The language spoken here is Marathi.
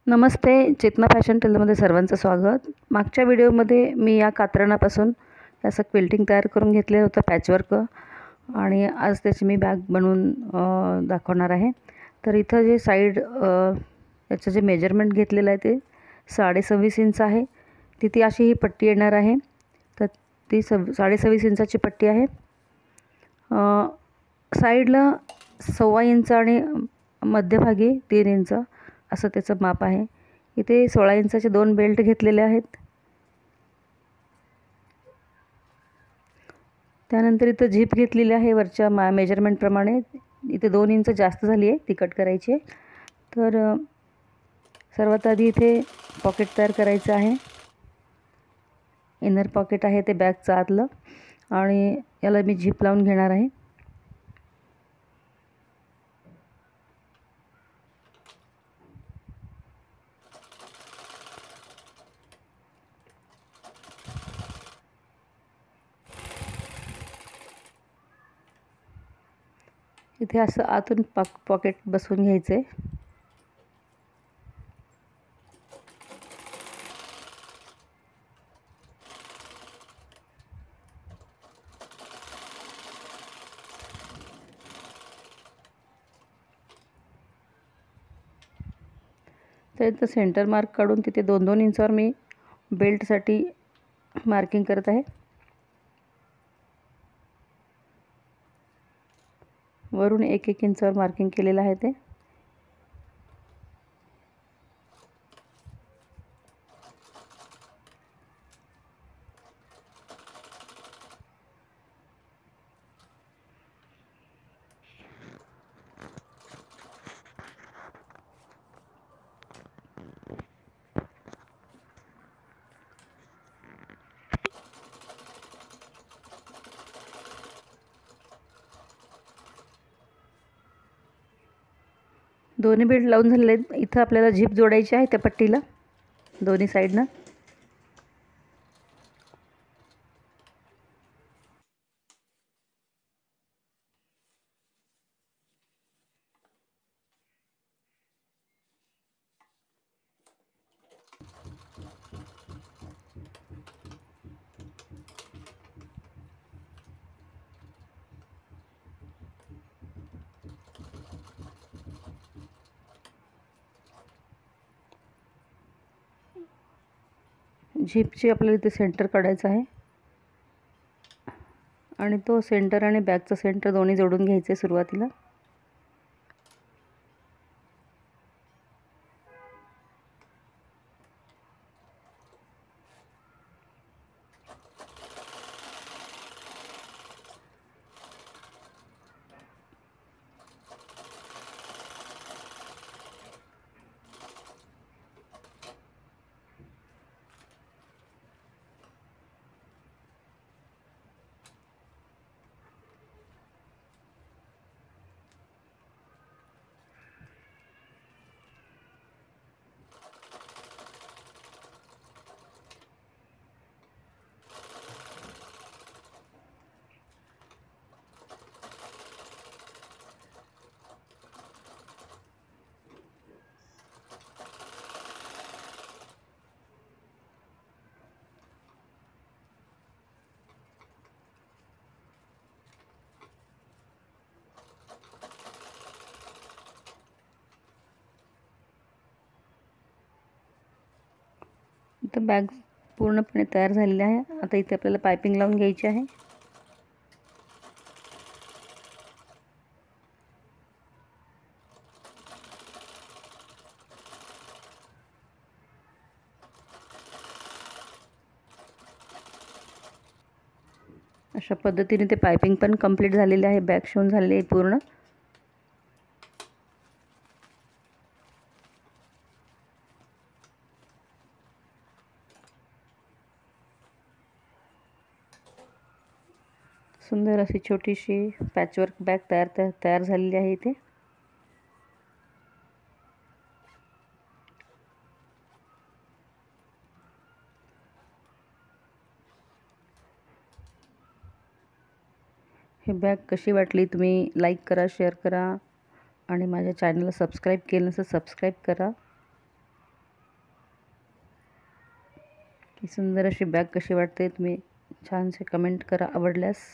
नमस्ते. चेतना फॅशन टेलरमध्ये सर्वांचं स्वागत. मागच्या व्हिडिओमध्ये मी या कात्रणापासून असं क्विल्टिंग तयार करून घेतलेलं होतं, पॅचवर्क, आणि आज त्याची मी बॅग बनवून दाखवणार आहे. तर इथं जे साईड याचं जे मेजरमेंट घेतलेलं आहे ते 26.5 इंच आहे. तिथे अशी ही पट्टी येणार आहे. तर ती 26.5 इंचाची पट्टी आहे. साईडला 1.25 इंच आणि मध्यभागी 3 इंच असं त्याचं माप आहे. इथे 16 इंचाचे 2 बेल्ट घेतलेले आहेत. त्यानंतर इथं झीप घेतलेली आहे वरच्या मेजरमेंटप्रमाणे. इथे 2 इंच जास्त झाली आहे, ती कट करायची आहे. तर सर्वात आधी इथे पॉकेट तयार करायचं आहे. इनर पॉकेट आहे ते बॅगचं आतलं, आणि याला मी झीप लावून घेणार आहे. इथे असं आतून पॉकेट बसवून घ्यायचं आहे. तर इथं सेंटर मार्क काढून तिथे 2-2 इंचावर मी बेल्टसाठी मार्किंग करत आहे. वरून 1-1 इंचावर मार्किंग केलेलं आहे ते. दोन्ही बेल्ट लावून झालेले आहेत. इथं आपल्याला झीप जोडायची आहे त्या पट्टीला दोन्ही साईडनं. झीपची आपल्याला इथे सेंटर काढायचं आहे, आणि तो सेंटर आणि बॅगचं सेंटर दोन्ही जोडून घ्यायचं आहे सुरुवातीला. तर बॅग पूर्णपणे तयार झालेली आहे. आता इथे आपल्याला पायपिंग लावून घ्यायची आहे. अशा पद्धतीने ते पायपिंग पण कंप्लीट झालेली आहे. बॅग शिवून झालेली आहे पूर्ण. सुंदर अशी छोटीशी पॅचवर्क बॅग तयार झालेली आहे इथे. ही बॅग कशी वाटली तुम्ही लाईक करा, शेअर करा, आणि माझ्या चॅनलला सबस्क्राईब केलं नसेल सबस्क्राईब करा. ही सुंदर अशी बॅग कशी वाटते तुम्ही छानसे कमेंट करा आवडल्यास.